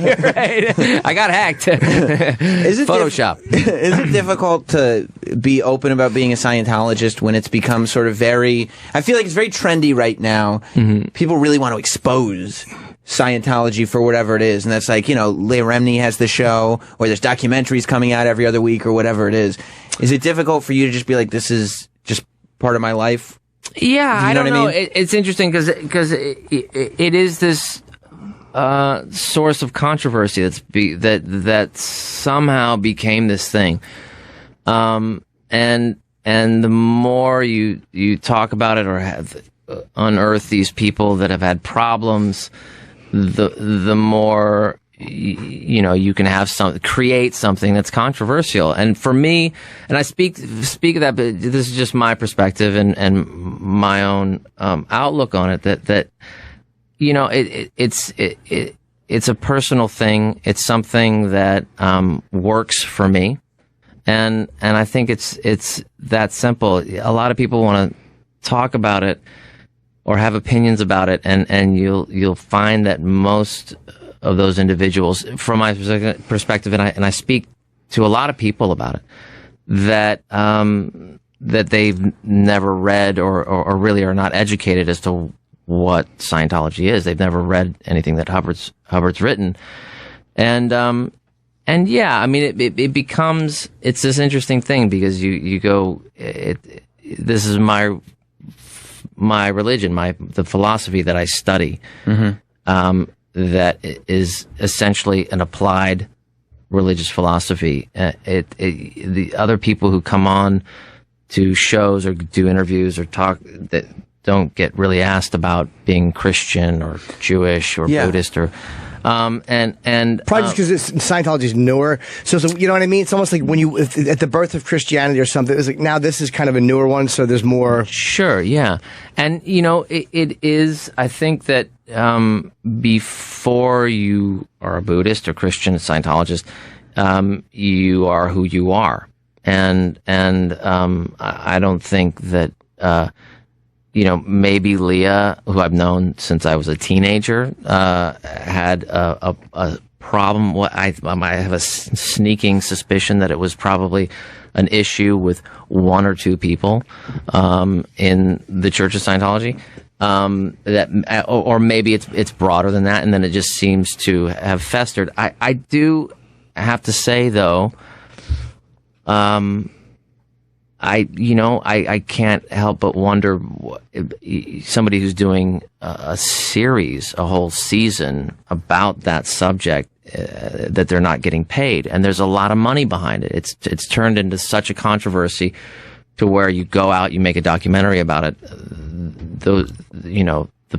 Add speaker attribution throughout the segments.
Speaker 1: Right. I got hacked.
Speaker 2: Is it
Speaker 1: Photoshop.
Speaker 2: Is it difficult to be open about being a Scientologist when it's become sort of very... I feel like it's very trendy right now. Mm-hmm. People really want to expose Scientology for whatever it is. And that's like, Leah Remini has the show, or there's documentaries coming out every other week or whatever it is. Is it difficult for you to just be like, this is just part of my life?
Speaker 1: Yeah, I don't know.
Speaker 2: What I mean?
Speaker 1: It's interesting because it is this source of controversy that somehow became this thing, and the more you talk about it or have unearth these people that have had problems, the more you can have create something that's controversial. And for me, and I speak of that, but this is just my perspective and my own outlook on it. That it's a personal thing. It's something that works for me, and I think it's that simple. A lot of people want to talk about it or have opinions about it, and you'll find that most of those individuals, from my perspective, and I speak to a lot of people about it, that they've never read or really are not educated as to what Scientology is. They've never read anything that Hubbard's written, and yeah, I mean, it becomes, it's this interesting thing because you go, this is my religion, the philosophy that I study. Mm-hmm. That is essentially an applied religious philosophy. The other people who come on to shows or do interviews or talk that don't get really asked about being Christian or Jewish or Buddhist or and
Speaker 3: probably just because Scientology is newer, so you know what I mean. It's almost like when at the birth of Christianity or something. It's like now this is kind of a newer one, so there's more.
Speaker 1: Sure, yeah, and it is. I think that before you are a Buddhist or Christian Scientologist, you are who you are, and I don't think that. Maybe Leah, who I've known since I was a teenager, had a problem. I have a sneaking suspicion that it was probably an issue with one or two people in the Church of Scientology. Or maybe it's broader than that, and then it just seems to have festered. I do have to say though, I can't help but wonder somebody who's doing a whole season about that subject, that they're not getting paid, and there's a lot of money behind it. It's turned into such a controversy to where you go out, you make a documentary about it. The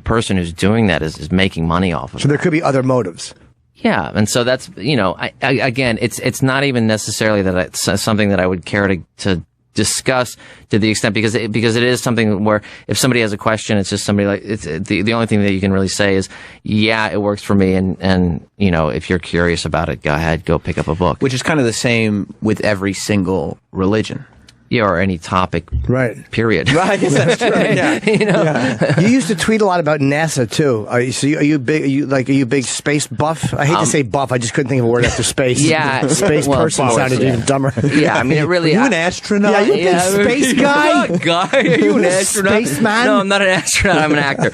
Speaker 1: person who's doing that is making money off of it.
Speaker 3: So there could be other motives.
Speaker 1: Yeah, and so that's again, it's not even necessarily that it's something that I would care to discuss to the extent because it is something where if somebody has a question, it's just somebody like it's the only thing that you can really say is it works for me, and if you're curious about it, go ahead, go pick up a book.
Speaker 2: Which is kind of the same with every single religion.
Speaker 1: Yeah, or any topic,
Speaker 3: right?
Speaker 1: Period.
Speaker 2: Well, I guess that's true. Yeah.
Speaker 3: You used to tweet a lot about NASA too. Are you big? Are you big space buff? I hate to say buff. I just couldn't think of a word after space.
Speaker 1: Yeah,
Speaker 3: space person sounded even dumber.
Speaker 1: Yeah, I mean, it really.
Speaker 2: Are you an astronaut?
Speaker 3: Yeah, you a big space guy?
Speaker 1: Are you an astronaut?
Speaker 3: Spaceman?
Speaker 1: No, I'm not an astronaut. I'm an actor.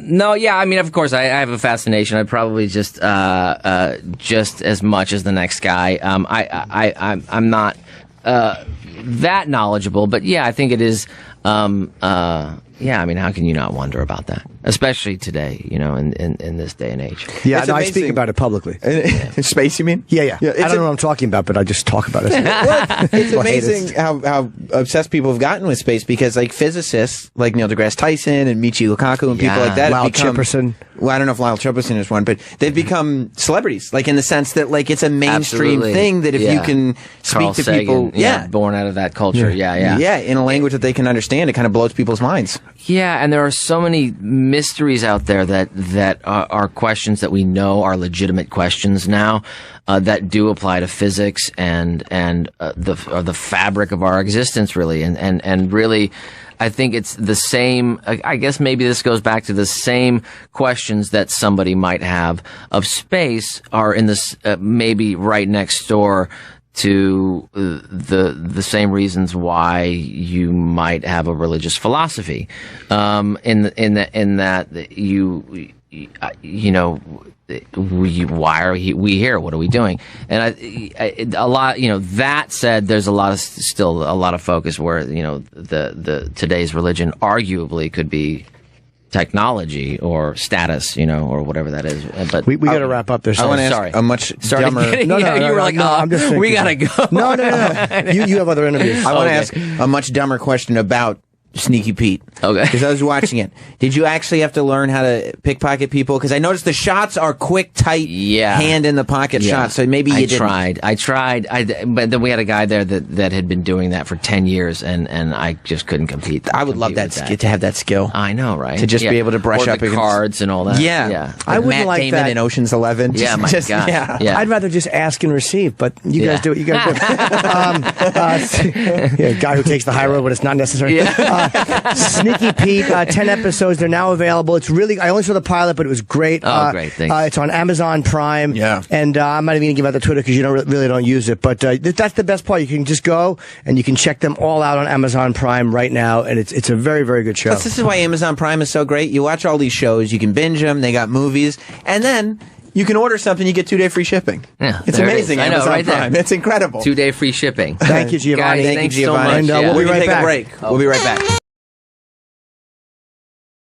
Speaker 1: No, yeah. I mean, of course, I have a fascination. I probably just as much as the next guy. I'm not that knowledgeable, but yeah, I think it is. I mean, how can you not wonder about that, especially today? In this day and age.
Speaker 3: Yeah, I speak about it publicly.
Speaker 2: Space, you mean?
Speaker 3: Yeah. I don't know what I'm talking about, but I just talk about it.
Speaker 2: It's amazing how obsessed people have gotten with space because, like, physicists like Neil deGrasse Tyson and Michio Kaku and people like that,
Speaker 3: Lyle Chipperson.
Speaker 2: Well, I don't know if Lyle Chipperson is one, but they've become celebrities, like in the sense that, like, it's a mainstream thing that if you can speak
Speaker 1: Carl
Speaker 2: to
Speaker 1: Sagan,
Speaker 2: people,
Speaker 1: born out of that culture,
Speaker 2: in a language that they can understand, it kind of blows people's minds.
Speaker 1: Yeah, and there are so many mysteries out there that are questions that we know are legitimate questions now that do apply to physics and the fabric of our existence, really, and really. I think it's the same. I guess maybe this goes back to the same questions that somebody might have of space are in this maybe right next door to the same reasons why you might have a religious philosophy, in that you know, why are we here? What are we doing? And a lot, you know, that said, there's still a lot of focus where, you know, the today's religion arguably could be technology or status, you know, or whatever that is. But
Speaker 3: we got to wrap up this.
Speaker 2: I want to ask a much dumber.
Speaker 1: You were like,
Speaker 3: I'm just thinking.
Speaker 1: We gotta go.
Speaker 3: No. You have other interviews.
Speaker 2: I want to ask a much dumber question about Sneaky Pete.
Speaker 1: Okay.
Speaker 2: Because I was watching it. Did you actually have to learn how to pickpocket people? Because I noticed the shots are quick, tight, hand in the pocket shots. So maybe you didn't.
Speaker 1: I tried. But then we had a guy there that had been doing that for 10 years, and I just couldn't compete.
Speaker 2: I would love that to have that skill.
Speaker 1: I know, right?
Speaker 2: To just be able to brush up
Speaker 1: the
Speaker 2: against
Speaker 1: cards and all that.
Speaker 2: Yeah.
Speaker 3: I wouldn't
Speaker 2: Matt
Speaker 3: like
Speaker 2: Damon
Speaker 3: that
Speaker 2: in Ocean's 11.
Speaker 1: Yeah, my gosh.
Speaker 2: Yeah.
Speaker 3: I'd rather just ask and receive, but you guys do what you guys do. Guy who takes the high road when it's not necessary. Sneaky Pete, 10 episodes. They're now available. It's really, I only saw the pilot, but it was great.
Speaker 1: Great. Thanks.
Speaker 3: It's on Amazon Prime.
Speaker 2: Yeah.
Speaker 3: And I'm not even going to give out the Twitter because you really don't use it. But that's the best part. You can just go and you can check them all out on Amazon Prime right now. And it's a very, very good show.
Speaker 2: Plus, this is why Amazon Prime is so great. You watch all these shows, you can binge them, they got movies, and then you can order something, you get 2-day free shipping.
Speaker 1: Yeah,
Speaker 2: it's amazing.
Speaker 1: I know,
Speaker 2: Amazon
Speaker 1: right
Speaker 2: Prime.
Speaker 1: There.
Speaker 2: It's incredible.
Speaker 1: 2-day free shipping.
Speaker 3: Thank you, Giovanni.
Speaker 1: Guys,
Speaker 2: Thank you,
Speaker 1: so
Speaker 2: Giovanni.
Speaker 1: much.
Speaker 3: And we'll be right
Speaker 2: take
Speaker 3: back.
Speaker 2: a break. We'll be right back.